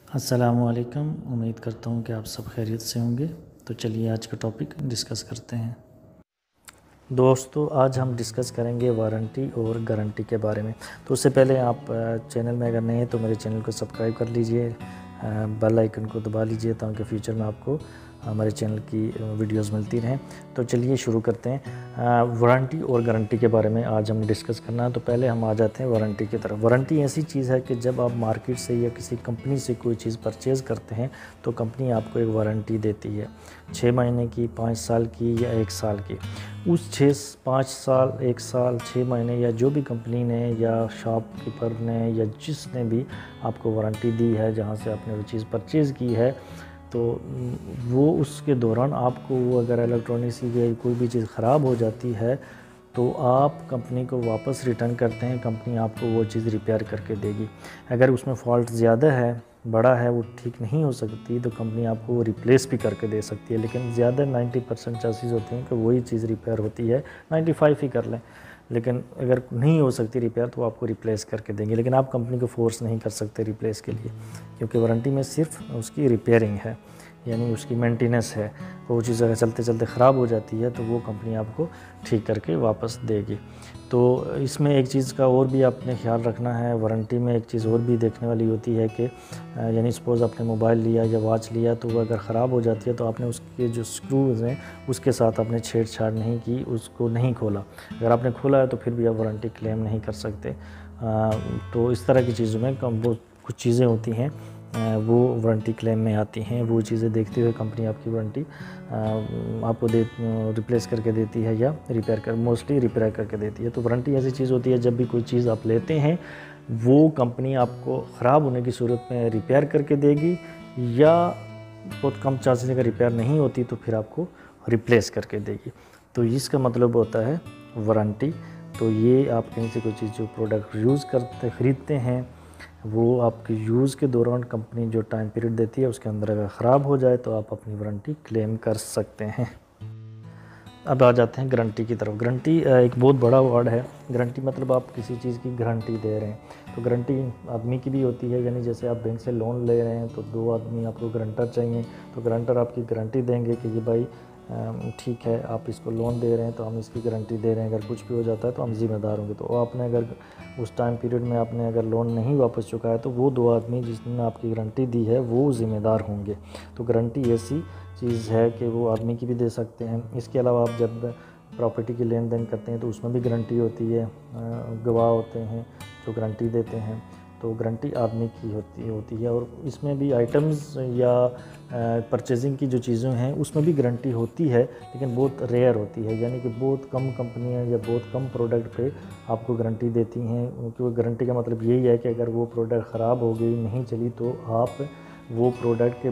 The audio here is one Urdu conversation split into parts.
السلام علیکم، امید کرتا ہوں کہ آپ سب خیریت سے ہوں گے۔ تو چلیے آج کا ٹاپک ڈسکس کرتے ہیں۔ دوستو، آج ہم ڈسکس کریں گے وارنٹی اور گارنٹی کے بارے میں۔ تو اس سے پہلے آپ چینل میں اگر نئے ہیں تو میرے چینل کو سبسکرائب کر لیجئے، بیل آئیکن کو دبا لیجئے تاکہ فیوچر میں آپ کو ہمارے چینل کی ویڈیوز ملتی رہیں۔ تو چلیے شروع کرتے ہیں۔ وارنٹی اور گارنٹی کے بارے میں آج ہم ڈسکس کرنا ہے۔ تو پہلے ہم آ جاتے ہیں وارنٹی کی طرف۔ وارنٹی ایسی چیز ہے کہ جب آپ مارکیٹ سے یا کسی کمپنی سے کوئی چیز پرچیز کرتے ہیں تو کمپنی آپ کو ایک وارنٹی دیتی ہے، 6 مہینے کی، 5 سال کی یا 1 سال کی۔ اس 5 سال، 1 سال، 6 مہینے یا جو بھی کمپنی نے یا شاپ کیپر نے یا جس نے بھی آپ کو وارنٹی دی ہے، جہاں سے آپ نے وہ چیز پرچیز کی ہے، تو وہ اس کے دوران آپ کو وہ اگر الیکٹرانکس کی کوئی بھی چیز خراب ہو جاتی ہے تو آپ کمپنی کو واپس ریٹرن کرتے ہیں، کمپنی آپ کو وہ چیز ریپیئر کر کے دے گی۔ اگر اس میں فالٹ زیادہ ہے، بڑا ہے، وہ ٹھیک نہیں ہو سکتی تو کمپنی آپ کو وہ ریپلیس بھی کر کے دے سکتی ہے، لیکن زیادہ 90% چانسز ہوتے ہیں کہ وہی چیز ریپیئر ہوتی ہے، 95 ہی کر لیں، لیکن اگر نہیں ہو سکتی ریپیئر تو آپ کو ریپلیس کر کے دیں گے، لیکن آپ کمپنی کو فورس نہیں کر سکتے ریپلیس کے لیے، کیونکہ وارنٹی میں صرف اس کی ریپیئرنگ ہے، یعنی اس کی مینٹیننس ہے۔ وہ چیز اگر چلتے چلتے خراب ہو جاتی ہے تو وہ کمپنی آپ کو ٹھیک کر کے واپس دے گی۔ تو اس میں ایک چیز کا اور بھی آپ نے خیال رکھنا ہے، وارنٹی میں ایک چیز اور بھی دیکھنے والی ہوتی ہے کہ یعنی سپوز آپ نے موبائل لیا یا واچ لیا تو وہ اگر خراب ہو جاتی ہے تو آپ نے اس کے جو سکروز ہیں اس کے ساتھ آپ نے چھیڑ چھاڑ نہیں کی، اس کو نہیں کھولا۔ اگر آپ نے کھولا ہے تو پھر بھی آپ وارنٹی کلیم نہیں کر سکتے۔ تو اس طرح کی چیزوں میں وہ کچھ چیزیں ہوتی ہیں وہ وارنٹی کلیم میں آتی ہیں، وہ چیزیں دیکھتے ہوئے کمپنی آپ کی وارنٹی آپ کو ریپلیس کر کے دیتی ہے یا موسٹلی ریپیئر کر کے دیتی ہے۔ تو وارنٹی ایسی چیز ہوتی ہے جب بھی کوئی چیز آپ لیتے ہیں وہ کمپنی آپ کو خراب ہونے کی صورت میں ریپیئر کر کے دے گی، یا بہت کم چانسز اگر ریپیئر نہیں ہوتی تو پھر آپ کو ریپلیس کر کے دے گی۔ تو اس کا مطلب ہوتا ہے وارنٹی۔ تو یہ آپ کہیں سے کوئی چیز جو پروڈکٹ یوز کرتے خریدتے ہیں وہ آپ کے یوز کے دوران کمپنی جو ٹائم پیریڈ دیتی ہے اس کے اندر اگر خراب ہو جائے تو آپ اپنی وارنٹی کلیم کر سکتے ہیں۔ اب آ جاتے ہیں گارنٹی کی طرف۔ گارنٹی ایک بہت بڑا ورڈ ہے۔ گارنٹی مطلب آپ کسی چیز کی گارنٹی دے رہے ہیں۔ تو گارنٹی آدمی کی بھی ہوتی ہے، یعنی جیسے آپ بینک سے لون لے رہے ہیں تو 2 آدمی آپ کو گارنٹر چاہیے، تو گارنٹر آپ کی گارنٹی دیں گے کہ یہ بھائی ٹھیک ہے آپ اس کو لون دے رہے ہیں تو ہم اس کی گارنٹی دے رہے ہیں، اگر کچھ بھی ہو جاتا ہے تو ہم ذمہ دار ہوں گے۔ تو آپ نے اگر اس ٹائم پیریڈ میں آپ نے اگر لون نہیں واپس چکا ہے تو وہ 2 آدمی جس نے آپ کی گارنٹی دی ہے وہ ذمہ دار ہوں گے۔ تو گارنٹی ایسی چیز ہے کہ وہ آدمی کی بھی دے سکتے ہیں۔ اس کے علاوہ آپ جب پراپرٹی کی لین دین کرتے ہیں تو اس میں بھی گارنٹی ہوتی ہے، گواہ ہوتے ہیں جو گارنٹی دیتے ہیں، تو گارنٹی آدمی کی ہوتی ہے۔ اور اس میں بھی آئٹمز یا پرچیزنگ کی جو چیزیں ہیں اس میں بھی گارنٹی ہوتی ہے، لیکن بہت ریئر ہوتی ہے، یعنی کہ بہت کم کمپنیاں یا بہت کم پروڈکٹ پہ آپ کو گارنٹی دیتی ہیں، کیونکہ گارنٹی کا مطلب یہی ہے کہ اگر وہ پروڈکٹ خراب ہو گئی، نہیں چلی، تو آپ وہ پروڈکٹ کے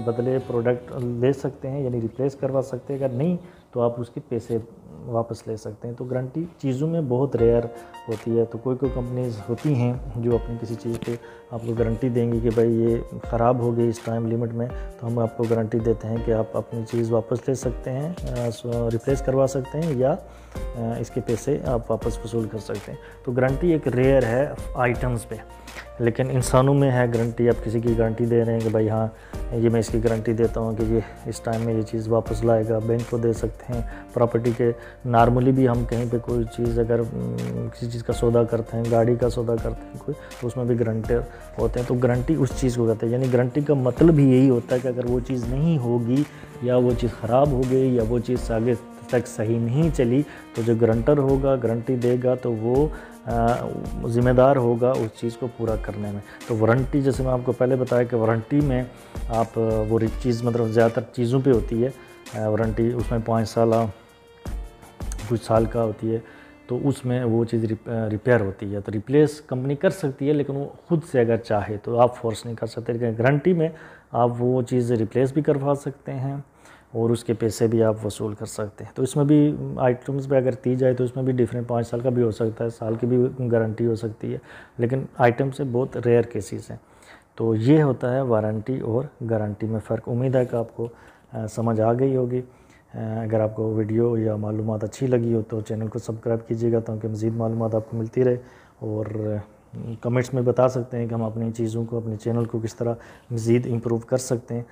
بدلے پروڈکٹ لے سکتے ہیں، یعنی ریپلیس کروا سکتے ہیں، اگر نہیں تو آپ اس کے پیسے واپس لے سکتے ہیں۔ تو گارنٹی چیزوں میں بہت ریئر ہوتی ہے۔ تو کوئی کمپنیز ہوتی ہیں جو اپنی کسی چیز پہ آپ کو گارنٹی دیں گی کہ بھائی یہ خراب ہو گئی اس ٹائم لیمٹ میں، تو ہم آپ کو گارنٹی دیتے ہیں کہ آپ اپنی چیز واپس لے سکتے ہیں، ریپلیس کروا سکتے ہیں، یا اس کے پیسے آپ واپس وصول کر سکتے ہیں۔ تو گارنٹی ایک ریئر ہے آئٹمز پہ، لیکن انسانوں میں ہے گارنٹی۔ آپ کسی کی گارنٹی دے رہے ہیں کہ بھائی ہاں یہ میں اس کی گارنٹی دیتا ہوں کہ یہ اس ٹائم میں یہ چیز واپس لائے گا، بینک کو دے سکتے ہیں۔ پراپرٹی کے نارملی بھی ہم کہیں پہ کوئی چیز اگر کسی چیز کا سودا کرتے ہیں، گاڑی کا سودا کرتے ہیں کوئی، تو اس میں بھی گارنٹر ہوتے ہیں۔ تو گارنٹی اس چیز کو کہتے ہیں، یعنی گارنٹی کا مطلب ہی یہی ہوتا ہے کہ اگر وہ چیز نہیں ہوگی یا وہ چیز خراب ہو گئی یا وہ چیز آگے تک صحیح نہیں چلی تو جو گارنٹر ہوگا، گارنٹی دے گا، تو وہ ذمہ دار ہوگا اس چیز کو پورا کرنے میں۔ تو وارنٹی جیسے میں آپ کو پہلے بتایا کہ وارنٹی میں آپ وہ چیز مطلب زیادہ تر چیزوں پہ ہوتی ہے وارنٹی، اس میں 5 سال کچھ سال کا ہوتی ہے، تو اس میں وہ چیز ریپیئر ہوتی ہے، تو ریپلیس کمپنی کر سکتی ہے، لیکن وہ خود سے اگر چاہے تو آپ فورس نہیں کر سکتے۔ لیکن گارنٹی میں آپ وہ چیز ریپلیس بھی کروا سکتے ہیں اور اس کے پیسے بھی آپ وصول کر سکتے ہیں۔ تو اس میں بھی آئٹمز پہ اگر دی جائے تو اس میں بھی ڈیفرنٹ 5 سال کا بھی ہو سکتا ہے، سال کی بھی گارنٹی ہو سکتی ہے، لیکن آئٹم سے بہت ریئر کیسز ہیں۔ تو یہ ہوتا ہے وارنٹی اور گارنٹی میں فرق۔ امید ہے کہ آپ کو سمجھ آ گئی ہوگی۔ اگر آپ کو ویڈیو یا معلومات اچھی لگی ہو تو چینل کو سبسکرائب کیجیے گا تاکہ مزید معلومات آپ کو ملتی رہے، اور کمنٹس میں بتا سکتے ہیں کہ ہم اپنی چیزوں کو، اپنے چینل کو کس طرح مزید امپروو کر سکتے ہیں۔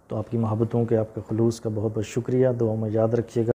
تو آپ کی محبتوں کے، آپ کے خلوص کا بہت بہت شکریہ، دعاؤں میں یاد رکھیے گا۔